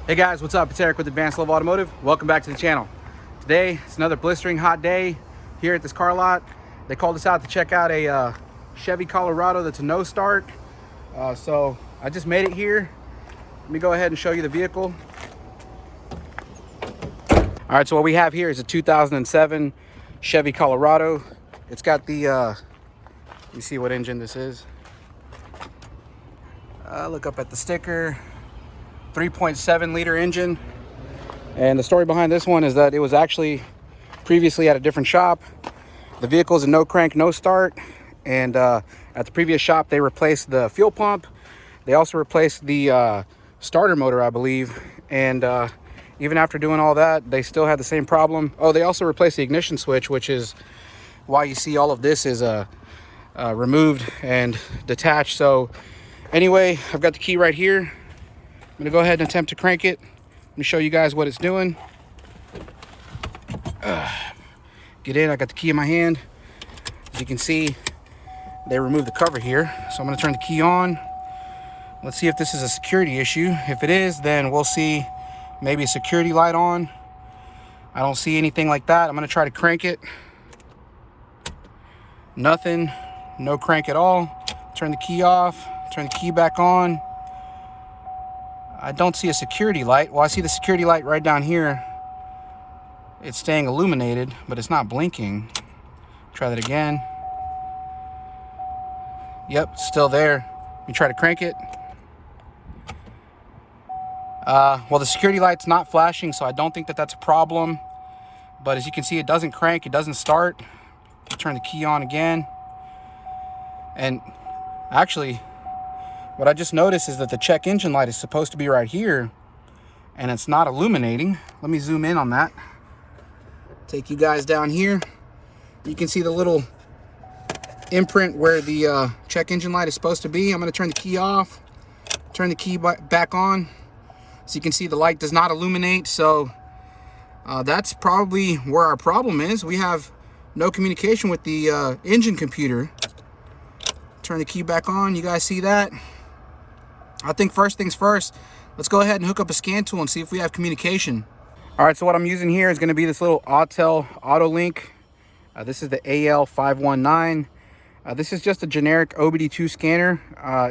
Hey guys, what's up? It's Eric with Advanced Love Automotive. Welcome back to the channel. Today, it's another blistering hot day here at this car lot. They called us out to check out a Chevy Colorado that's a no start. So I just made it here. Let me go ahead and show you the vehicle. All right, so what we have here is a 2007 Chevy Colorado. It's got the, let me see what engine this is. Look up at the sticker. 3.7 liter engine. And the story behind this one is that it was actually previously at a different shop. The vehicle is a no crank, no start. And at the previous shop, they replaced the fuel pump. They also replaced the starter motor, I believe. And even after doing all that, they still had the same problem. Oh, they also replaced the ignition switch, which is why you see all of this is removed and detached. So anyway, I've got the key right here. I'm gonna go ahead and attempt to crank it. Let me show you guys what it's doing. Get in, I got the key in my hand. As you can see, they removed the cover here. So I'm gonna turn the key on. Let's see if this is a security issue. If it is, then we'll see maybe a security light on. I don't see anything like that. I'm gonna try to crank it. Nothing, no crank at all. Turn the key off, turn the key back on. I don't see a security light. Well, I see the security light right down here. It's staying illuminated, but it's not blinking. Try that again. Yep, still there. You try to crank it. Well, the security light's not flashing, so I don't think that that's a problem. But as you can see, it doesn't crank, it doesn't start. Turn the key on again. And actually, what I just noticed is that the check engine light is supposed to be right here, and it's not illuminating. Let me zoom in on that. Take you guys down here. You can see the little imprint where the check engine light is supposed to be. I'm going to turn the key off, turn the key back on. So you can see the light does not illuminate. So that's probably where our problem is. We have no communication with the engine computer. Turn the key back on. You guys see that? I think first things first, let's go ahead and hook up a scan tool and see if we have communication. All right, so what I'm using here is going to be this little Autel AutoLink. This is the AL519. This is just a generic OBDII scanner.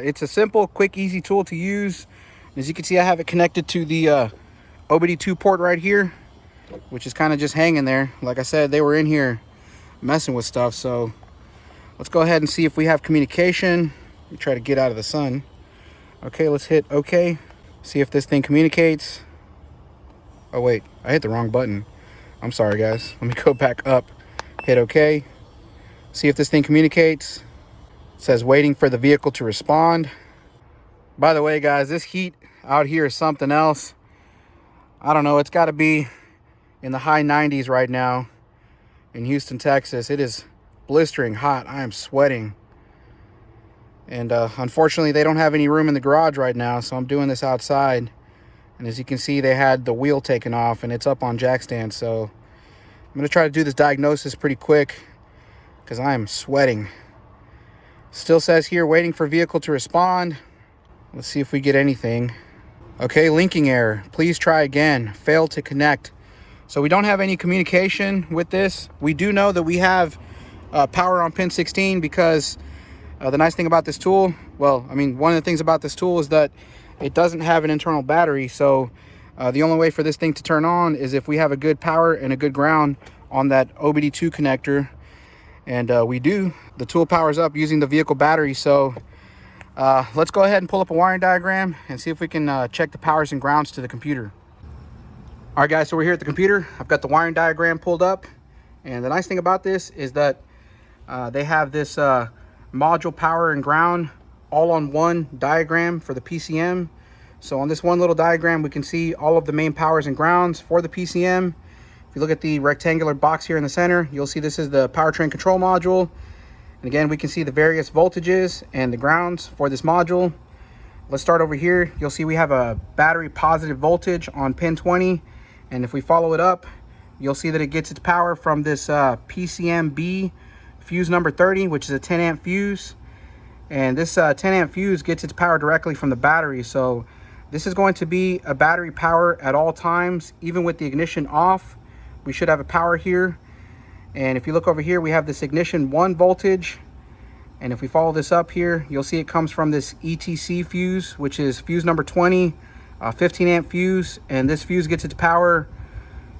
It's a simple, quick, easy tool to use. As you can see, I have it connected to the OBDII port right here, which is kind of just hanging there. Like I said, they were in here messing with stuff. So let's go ahead and see if we have communication. Let me try to get out of the sun. Okay, let's hit OK. See if this thing communicates. Oh wait, I hit the wrong button. I'm sorry guys. Let me go back up. Hit OK. See if this thing communicates. It says waiting for the vehicle to respond. By the way guys, this heat out here is something else. I don't know, it's got to be in the high 90s right now in Houston, Texas. It is blistering hot. I am sweating. And unfortunately, they don't have any room in the garage right now, so I'm doing this outside. And as you can see, they had the wheel taken off, and it's up on jack stand. So I'm going to try to do this diagnosis pretty quick because I am sweating. Still says here, waiting for vehicle to respond. Let's see if we get anything. Okay, linking error. Please try again. Failed to connect. So we don't have any communication with this. We do know that we have power on pin 16 because the nice thing about this tool, well, I mean, one of the things about this tool is that it doesn't have an internal battery. So the only way for this thing to turn on is if we have a good power and a good ground on that OBDII connector. And we do. The tool powers up using the vehicle battery. So let's go ahead and pull up a wiring diagram and see if we can check the powers and grounds to the computer. All right, guys, so we're here at the computer. I've got the wiring diagram pulled up. And the nice thing about this is that they have this module power and ground all on one diagram for the PCM. So on this one little diagram, we can see all of the main powers and grounds for the PCM. If you look at the rectangular box here in the center, you'll see this is the powertrain control module. And again, we can see the various voltages and the grounds for this module. Let's start over here. You'll see we have a battery positive voltage on pin 20. And if we follow it up, you'll see that it gets its power from this PCM-B fuse number 30, which is a 10 amp fuse. And this 10 amp fuse gets its power directly from the battery. So This is going to be a battery power at all times, even with the ignition off. We should have a power here. And if you look over here, we have this ignition 1 voltage. And if we follow this up here, you'll see it comes from this ETC fuse, which is fuse number 20, 15 amp fuse. And this fuse gets its power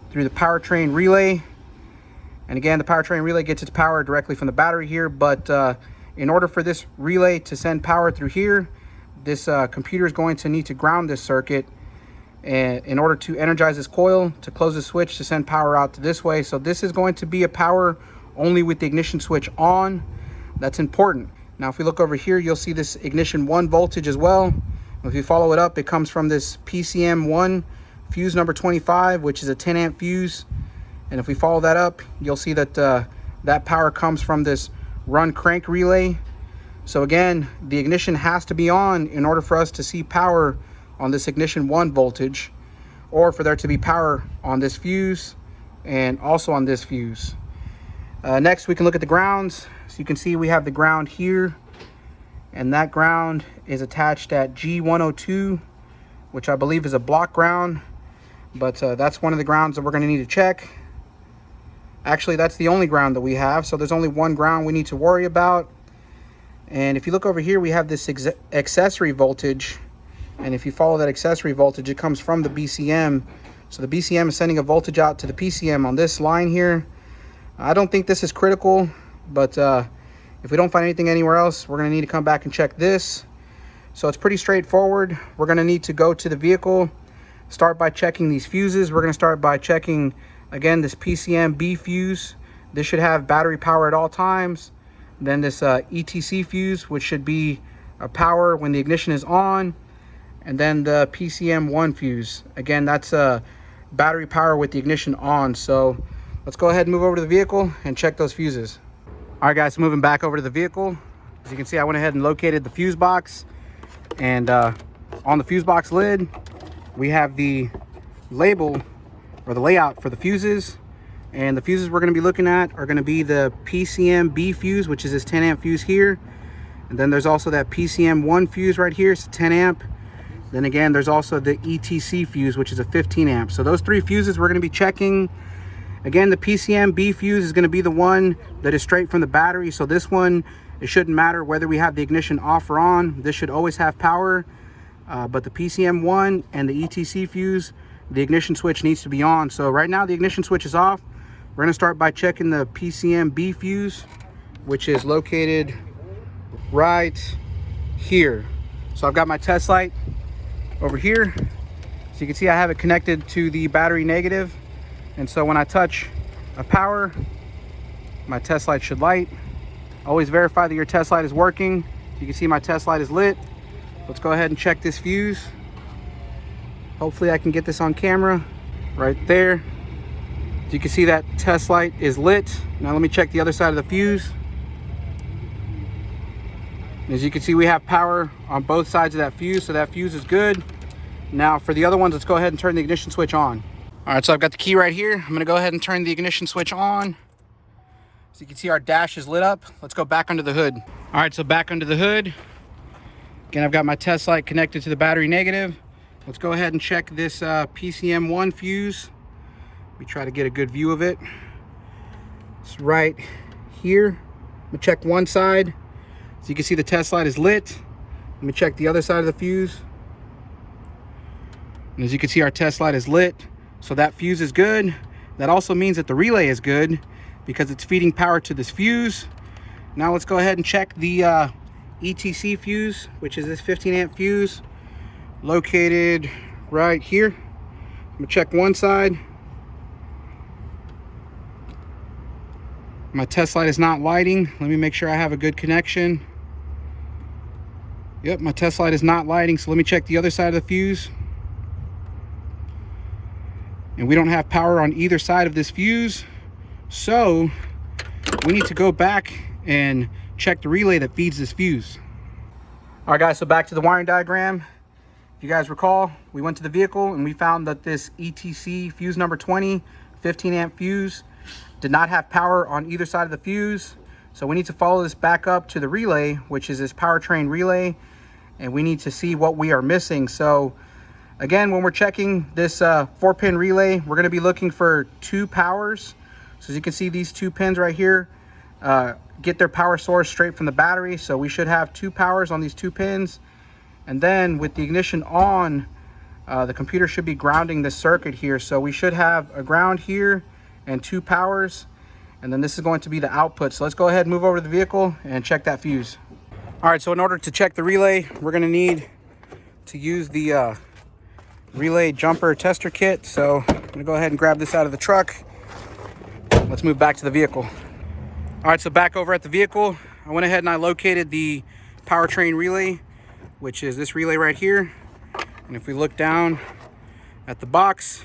through the powertrain relay. And again, the powertrain relay gets its power directly from the battery here. But in order for this relay to send power through here, this computer is going to need to ground this circuit and in order to energize this coil, to close the switch to send power out to this way. So this is going to be a power only with the ignition switch on. That's important. Now if we look over here, you'll see this ignition 1 voltage as well. If you follow it up, it comes from this PCM1 fuse number 25, which is a 10 amp fuse. And if we follow that up, you'll see that that power comes from this run crank relay. So again, the ignition has to be on in order for us to see power on this ignition 1 voltage, or for there to be power on this fuse and also on this fuse. Next, we can look at the grounds. So you can see we have the ground here, and that ground is attached at G102, which I believe is a block ground, but that's one of the grounds that we're going to need to check. Actually, that's the only ground that we have, so there's only one ground we need to worry about. And if you look over here, we have this accessory voltage. And if you follow that accessory voltage, it comes from the BCM. So the BCM is sending a voltage out to the PCM on this line here. I don't think this is critical, but if we don't find anything anywhere else, we're going to need to come back and check this. So it's pretty straightforward. We're going to need to go to the vehicle, start by checking these fuses. We're going to start by checking, again, this PCM B fuse. This should have battery power at all times. Then this ETC fuse, which should be a power when the ignition is on. And then the PCM1 fuse. Again, that's battery power with the ignition on. So let's go ahead and move over to the vehicle and check those fuses. All right, guys, so moving back over to the vehicle. As you can see, I went ahead and located the fuse box. And on the fuse box lid, we have the label or the layout for the fuses. And the fuses we're going to be looking at are going to be the PCM B fuse, which is this 10 amp fuse here. And then there's also that PCM1 fuse right here. It's a 10 amp. Then again, there's also the ETC fuse, which is a 15 amp. So those three fuses we're going to be checking. Again, the PCM B fuse is going to be the one that is straight from the battery. So this one, it shouldn't matter whether we have the ignition off or on. This should always have power. But the PCM1 and the ETC fuse, the ignition switch needs to be on. So right now the ignition switch is off. We're going to start by checking the PCM B fuse, which is located right here. So I've got my test light over here. So you can see I have it connected to the battery negative. And so when I touch a power, my test light should light. Always verify that your test light is working. You can see my test light is lit. Let's go ahead and check this fuse. Hopefully I can get this on camera right there. So you can see that test light is lit. Now let me check the other side of the fuse. As you can see, we have power on both sides of that fuse, so that fuse is good. Now for the other ones, let's go ahead and turn the ignition switch on. All right, so I've got the key right here. I'm gonna go ahead and turn the ignition switch on. So you can see our dash is lit up. Let's go back under the hood. All right, so back under the hood. Again, I've got my test light connected to the battery negative. Let's go ahead and check this PCM1 fuse. Let me try to get a good view of it. It's right here. I'm gonna check one side. So you can see the test light is lit. Let me check the other side of the fuse. And as you can see, our test light is lit. So that fuse is good. That also means that the relay is good because it's feeding power to this fuse. Now let's go ahead and check the ETC fuse, which is this 15 amp fuse located right here. I'm gonna check one side. My test light is not lighting. Let me make sure I have a good connection. Yep, my test light is not lighting, so let me check the other side of the fuse. And we don't have power on either side of this fuse, so we need to go back and check the relay that feeds this fuse. All right, guys, so back to the wiring diagram. If you guys recall, we went to the vehicle and we found that this ETC fuse number 20, 15 amp fuse, did not have power on either side of the fuse. So we need to follow this back up to the relay, which is this powertrain relay, and we need to see what we are missing. So Again, when we're checking this 4-pin relay, we're going to be looking for 2 powers. So as you can see, these 2 pins right here get their power source straight from the battery. So we should have 2 powers on these 2 pins. And then with the ignition on, the computer should be grounding this circuit here. So we should have a ground here and 2 powers. And then this is going to be the output. So let's go ahead and move over to the vehicle and check that fuse. All right, so in order to check the relay, we're going to need to use the relay jumper tester kit. So I'm going to go ahead and grab this out of the truck. Let's move back to the vehicle. All right, so back over at the vehicle, I went ahead and I located the Powertrain relay, which is this relay right here. And if we look down at the box,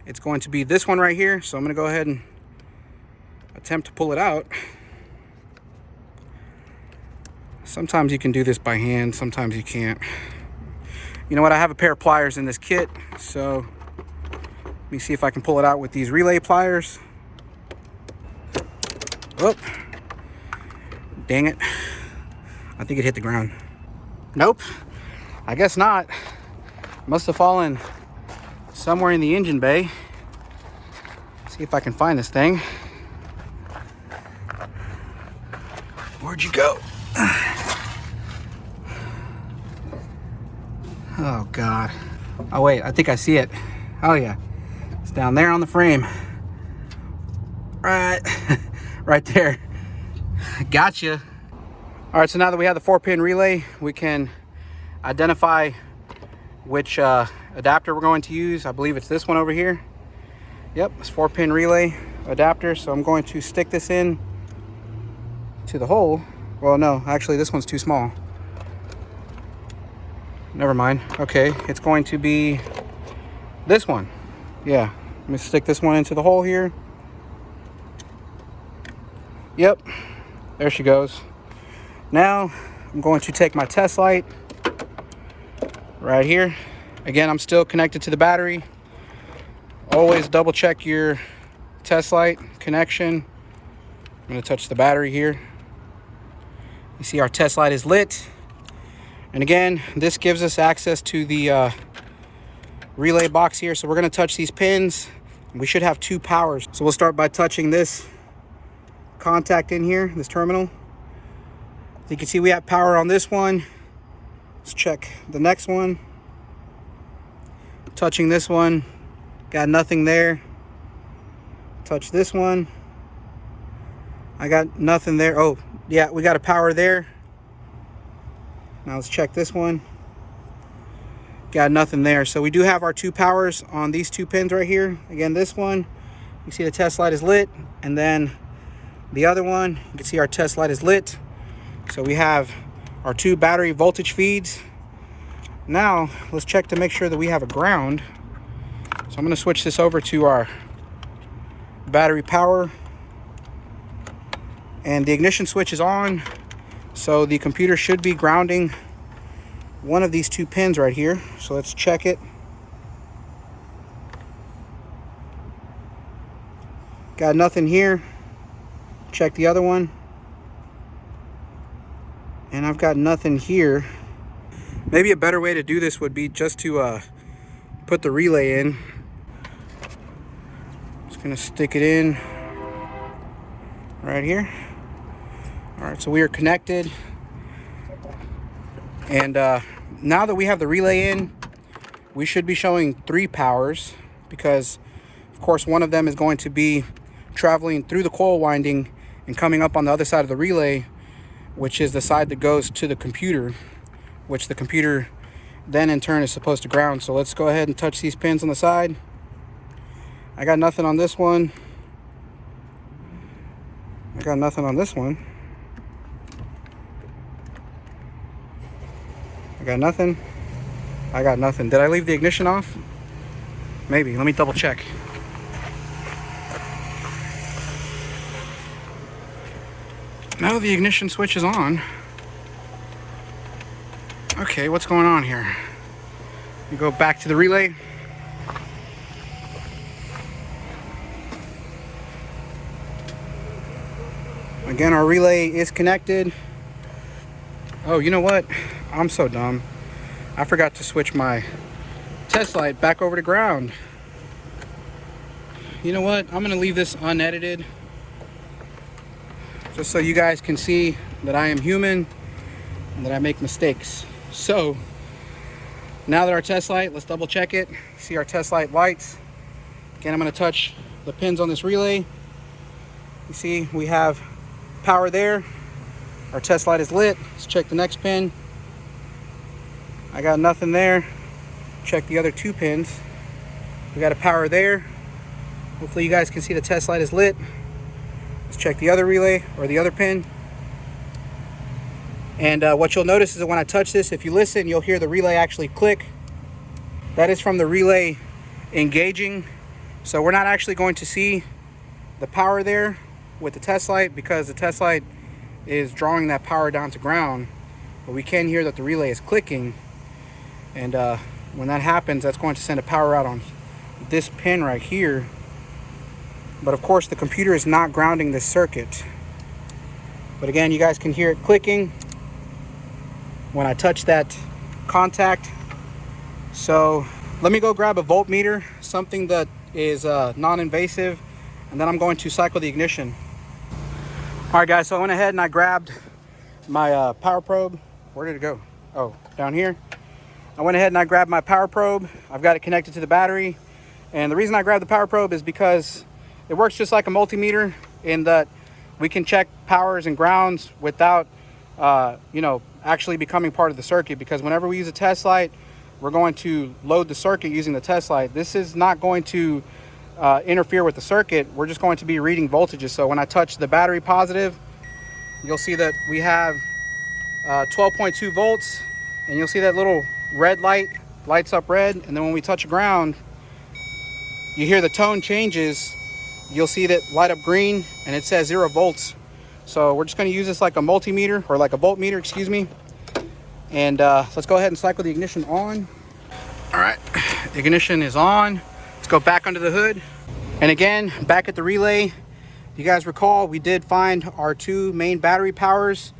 it's going to be this one right here. So I'm going to go ahead and attempt to pull it out. Sometimes you can do this by hand, sometimes you can't. You know what, I have a pair of pliers in this kit, so let me see if I can pull it out with these relay pliers. Oh, dang it. I think it hit the ground. Nope, I guess not. Must have fallen somewhere in the engine bay. See if I can find this thing. Where'd you go? Oh God. Oh wait, I think I see it. Oh yeah, it's down there on the frame. Right, right there. Gotcha. All right, so now that we have the 4-pin relay, we can identify which adapter we're going to use. I believe it's this one over here. Yep, it's 4-pin relay adapter. So I'm going to stick this in to the hole. Well, no, actually this one's too small. Never mind. Okay, it's going to be this one. Yeah, let me stick this one into the hole here. Yep, there she goes. Now I'm going to take my test light right here. Again, I'm still connected to the battery. Always double check your test light connection. I'm going to touch the battery here. You see our test light is lit. And again, this gives us access to the relay box here. So we're going to touch these pins. We should have 2 powers. So we'll start by touching this contact in here, this terminal. So you can see we have power on this one. Let's check the next one. Touching this one, got nothing there. Touch this one, I got nothing there. Oh yeah, we got a power there. Now let's check this one. Got nothing there. So we do have our 2 powers on these 2 pins right here. Again, this one, you see the test light is lit, and then the other one, you can see our test light is lit. So we have our 2 battery voltage feeds. Now let's check to make sure that we have a ground. So I'm going to switch this over to our battery power, and the ignition switch is on. So the computer should be grounding one of these 2 pins right here. So let's check it. Got nothing here. Check the other one. And I've got nothing here. Maybe a better way to do this would be just to put the relay in. Just gonna stick it in right here. All right, so we are connected. And now that we have the relay in, we should be showing 3 powers, because of course one of them is going to be traveling through the coil winding and coming up on the other side of the relay, which is the side that goes to the computer, which the computer then in turn is supposed to ground. So let's go ahead and touch these pins on the side. I got nothing on this one. I got nothing on this one. I got nothing. I got nothing. Did I leave the ignition off? Maybe. Let me double check. No, the ignition switch is on. Okay, what's going on here? You go back to the relay. Again, our relay is connected. Oh, you know what? I'm so dumb. I forgot to switch my test light back over to ground. You know what? I'm gonna leave this unedited just so you guys can see that I am human and that I make mistakes. So now that our test light, let's double check it. See our test light lights. Again, I'm gonna touch the pins on this relay. You see we have power there. Our test light is lit. Let's check the next pin. I got nothing there. Check the other two pins. We got a power there. Hopefully you guys can see the test light is lit. Let's check the other relay or the other pin. And what you'll notice is that when I touch this, if you listen, you'll hear the relay actually click. That is from the relay engaging. So we're not actually going to see the power there with the test light because the test light is drawing that power down to ground. But we can hear that the relay is clicking. And when that happens, that's going to send a power out on this pin right here. But of course, the computer is not grounding this circuit. But again, you guys can hear it clicking when I touch that contact. So let me go grab a voltmeter, something that is non-invasive, and then I'm going to cycle the ignition. All right, guys, so I went ahead and I grabbed my power probe. Where did it go? Oh, down here. I went ahead and I grabbed my power probe. I've got it connected to the battery. And the reason I grabbed the power probe is because it works just like a multimeter in that we can check powers and grounds without, actually becoming part of the circuit. Because whenever we use a test light, we're going to load the circuit using the test light. This is not going to interfere with the circuit. We're just going to be reading voltages. So when I touch the battery positive, you'll see that we have 12.2 volts, and you'll see that little red light lights up red. And then when we touch ground, you hear the tone changes. You'll see that light up green and it says 0 volts. So we're just going to use this like a multimeter, or like a voltmeter, excuse me. And let's go ahead and cycle the ignition on. All right, the ignition is on. Let's go back under the hood. And again, back at the relay, if you guys recall, we did find our two main battery powers.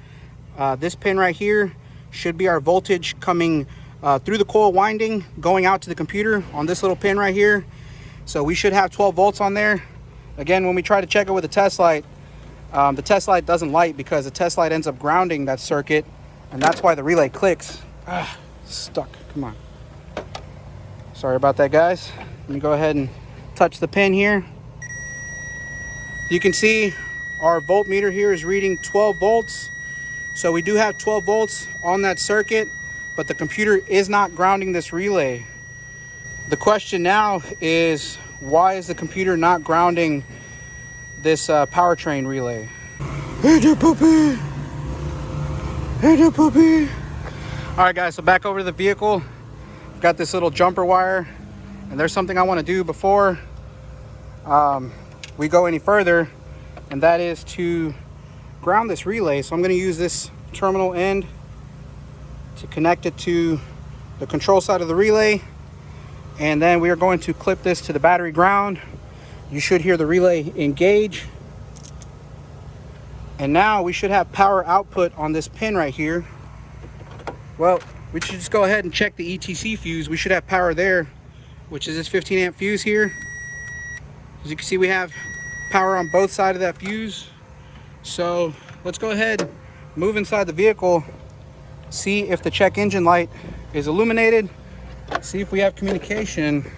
This pin right here should be our voltage coming through the coil winding, going out to the computer on this little pin right here. So we should have 12 volts on there. Again, when we try to check it with a test light doesn't light because the test light ends up grounding that circuit, and that's why the relay clicks. Stuck. Come on. Sorry about that, guys. Let me go ahead and touch the pin here. You can see our voltmeter here is reading 12 volts. So we do have 12 volts on that circuit, but the computer is not grounding this relay. The question now is, why is the computer not grounding this powertrain relay? Hey there, puppy. Hey there, puppy. All right, guys, so back over to the vehicle. I've got this little jumper wire, and there's something I want to do before we go any further, and that is to ground this relay. So I'm going to use this terminal end to connect it to the control side of the relay. And then we are going to clip this to the battery ground. You should hear the relay engage. And now we should have power output on this pin right here. Well, we should just go ahead and check the ETC fuse. We should have power there, which is this 15 amp fuse here. As you can see, we have power on both sides of that fuse. So let's go ahead, move inside the vehicle, see if the check engine light is illuminated. See if we have communication,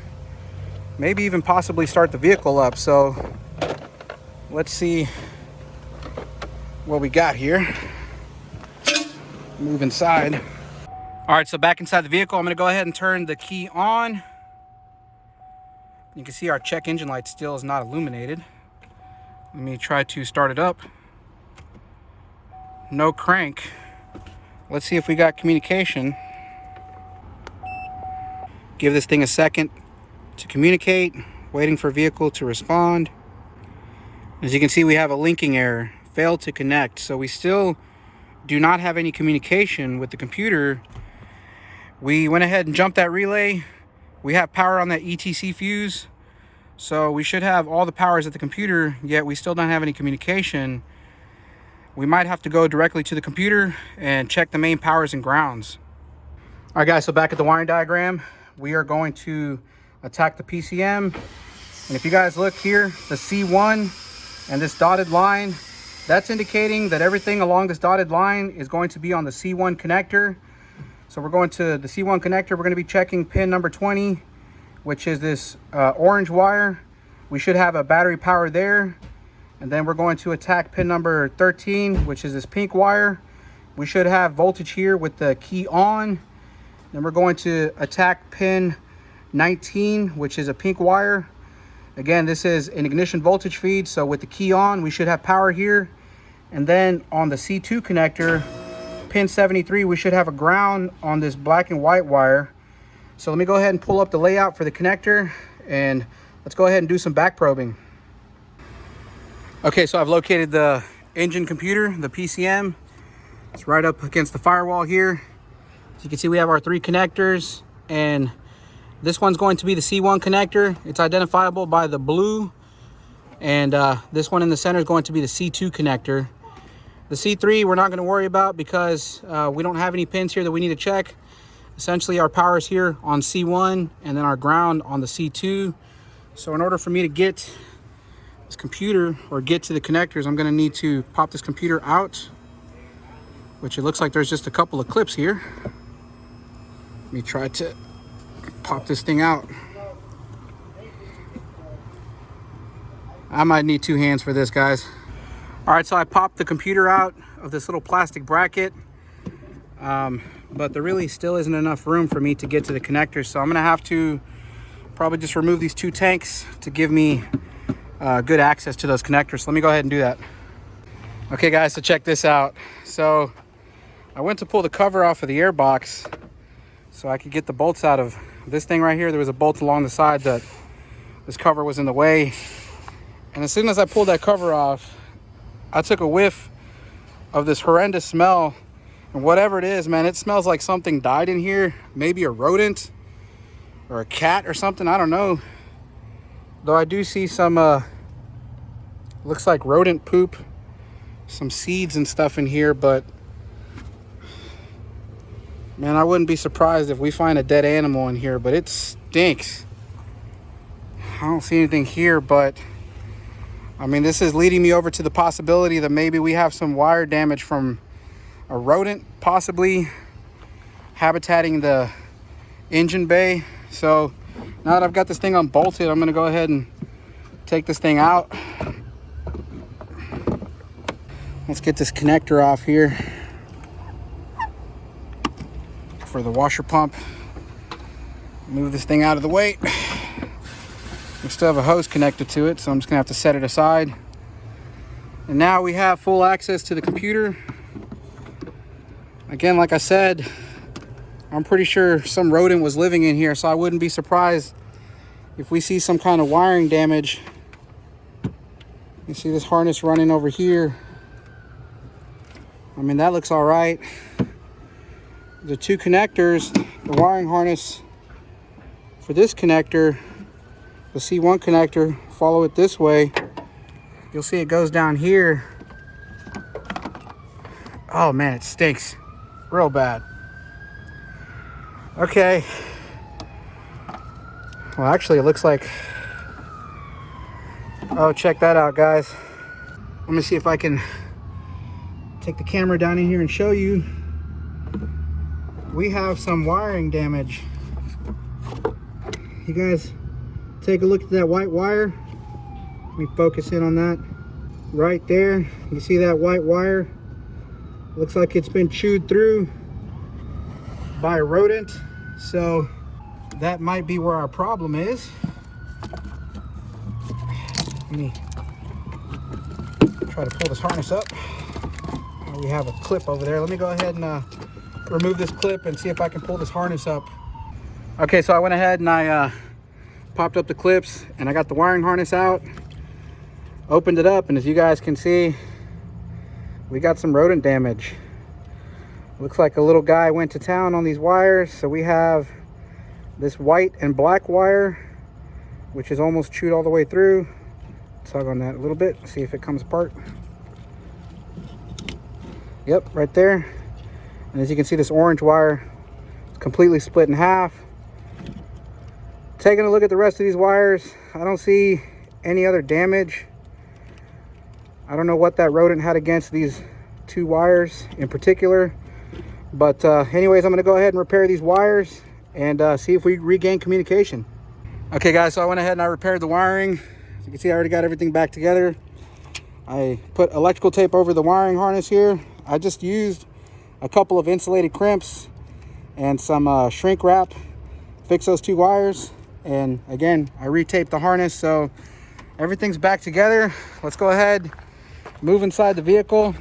maybe even possibly start the vehicle up. So let's see what we got here. Move inside. All right, so back inside the vehicle, I'm gonna go ahead and turn the key on. You can see our check engine light still is not illuminated. Let me try to start it up. No crank. Let's see if we got communication. Give this thing a second to communicate, waiting for vehicle to respond. As you can see, we have a linking error, failed to connect. So we still do not have any communication with the computer. We went ahead and jumped that relay. We have power on that ETC fuse. So we should have all the powers at the computer, yet we still don't have any communication. We might have to go directly to the computer and check the main powers and grounds. All right, guys, so back at the wiring diagram, we are going to attack the PCM. And if you guys look here, the C1 and this dotted line, that's indicating that everything along this dotted line is going to be on the C1 connector. So we're going to the C1 connector. We're going to be checking pin number 20, which is this orange wire. We should have a battery power there. And then we're going to attack pin number 13, which is this pink wire. We should have voltage here with the key on. Then we're going to attack pin 19, which is a pink wire. Again, this is an ignition voltage feed, so with the key on, we should have power here. And then on the C2 connector, pin 73, we should have a ground on this black and white wire. So let me go ahead and pull up the layout for the connector, and let's go ahead and do some back probing. Okay, so I've located the engine computer, the PCM. It's right up against the firewall here. So you can see we have our 3 connectors, and this one's going to be the C1 connector. It's identifiable by the blue. And this one in the center is going to be the C2 connector. The C3 we're not going to worry about because we don't have any pins here that we need to check. Essentially our power is here on C1 and then our ground on the C2. So in order for me to get this computer or get to the connectors, I'm going to need to pop this computer out, which it looks like there's just a couple of clips here. Let me try to pop this thing out. I might need 2 hands for this, guys. All right, so I popped the computer out of this little plastic bracket, but there really still isn't enough room for me to get to the connectors, so I'm gonna have to probably just remove these 2 tanks to give me good access to those connectors. So let me go ahead and do that. Okay, guys, so check this out. So I went to pull the cover off of the air box so I could get the bolts out of this thing right here. There was a bolt along the side that this cover was in the way. And as soon as I pulled that cover off, I took a whiff of this horrendous smell. And whatever it is, man, it smells like something died in here. Maybe a rodent or a cat or something, I don't know. Though I do see some, looks like rodent poop, some seeds and stuff in here, but man, I wouldn't be surprised if we find a dead animal in here, but it stinks. I don't see anything here, but I mean, this is leading me over to the possibility that maybe we have some wire damage from a rodent, possibly habitating the engine bay. So now that I've got this thing unbolted, I'm gonna go ahead and take this thing out. Let's get this connector off here for the washer pump. Move this thing out of the way. We still have a hose connected to it, so I'm just gonna have to set it aside. And now we have full access to the computer. Again, like I said, I'm pretty sure some rodent was living in here, so I wouldn't be surprised if we see some kind of wiring damage. You see this harness running over here. I mean, that looks all right. The 2 connectors, the wiring harness for this connector, the C1 connector, follow it this way. You'll see it goes down here. Oh man, it stinks real bad. Okay. Well, actually, it looks like, oh, check that out, guys. Let me see if I can take the camera down in here and show you. We have some wiring damage. You guys take a look at that white wire. Let me focus in on that right there. You see that white wire? Looks like it's been chewed through by a rodent. So that might be where our problem is. Let me try to pull this harness up. We have a clip over there. Let me go ahead and remove this clip and see if I can pull this harness up. Okay, so I went ahead and I popped up the clips and I got the wiring harness out, opened it up, and as you guys can see, we got some rodent damage. Looks like a little guy went to town on these wires. So we have this white and black wire, which is almost chewed all the way through. Tug on that a little bit, see if it comes apart. Yep, right there. And as you can see, this orange wire is completely split in half. Taking a look at the rest of these wires, I don't see any other damage. I don't know what that rodent had against these two wires in particular, but anyways, I'm going to go ahead and repair these wires and see if we regain communication. Okay guys, so I went ahead and I repaired the wiring. As you can see, I already got everything back together. I put electrical tape over the wiring harness here. I just used a couple of insulated crimps and some shrink wrap, fix those two wires. And again, I retaped the harness, so everything's back together. Let's go ahead, move inside the vehicle,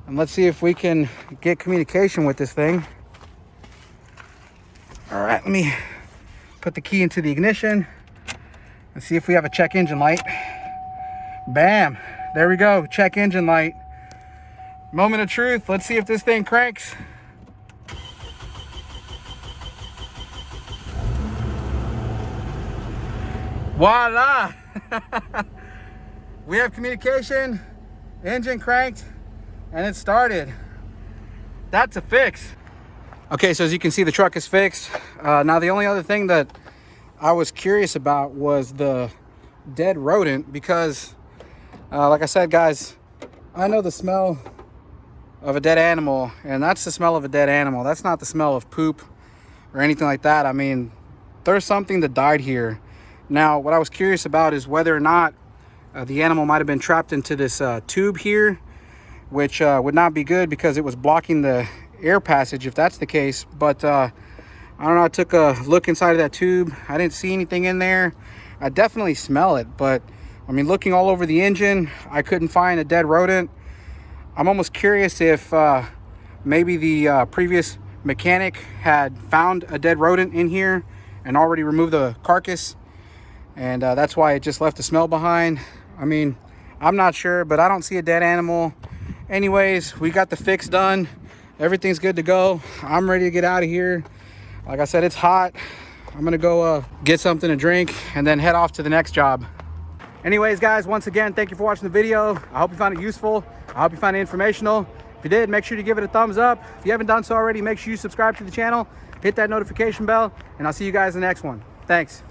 and let's see if we can get communication with this thing. All right, let me put the key into the ignition and see if we have a check engine light. Bam, there we go, check engine light. Moment of truth, let's see if this thing cranks. Voila! We have communication, engine cranked, and it started. That's a fix. Okay, so as you can see, the truck is fixed. Now the only other thing that I was curious about was the dead rodent, because like I said, guys, I know the smell of a dead animal, and that's the smell of a dead animal. That's not the smell of poop or anything like that. I mean, there's something that died here. Now, what I was curious about is whether or not the animal might have been trapped into this tube here, which would not be good because it was blocking the air passage if that's the case. But I don't know, I took a look inside of that tube. I didn't see anything in there. I definitely smell it, but I mean, looking all over the engine, I couldn't find a dead rodent. I'm almost curious if maybe the previous mechanic had found a dead rodent in here and already removed the carcass, and that's why it just left the smell behind. I mean, I'm not sure, but I don't see a dead animal. Anyways, we got the fix done. Everything's good to go. I'm ready to get out of here. Like I said, it's hot. I'm gonna go get something to drink and then head off to the next job. Anyways, guys, once again, thank you for watching the video. I hope you found it useful. I hope you found it informational. If you did, make sure to give it a thumbs up. If you haven't done so already, make sure you subscribe to the channel, hit that notification bell, and I'll see you guys in the next one. Thanks.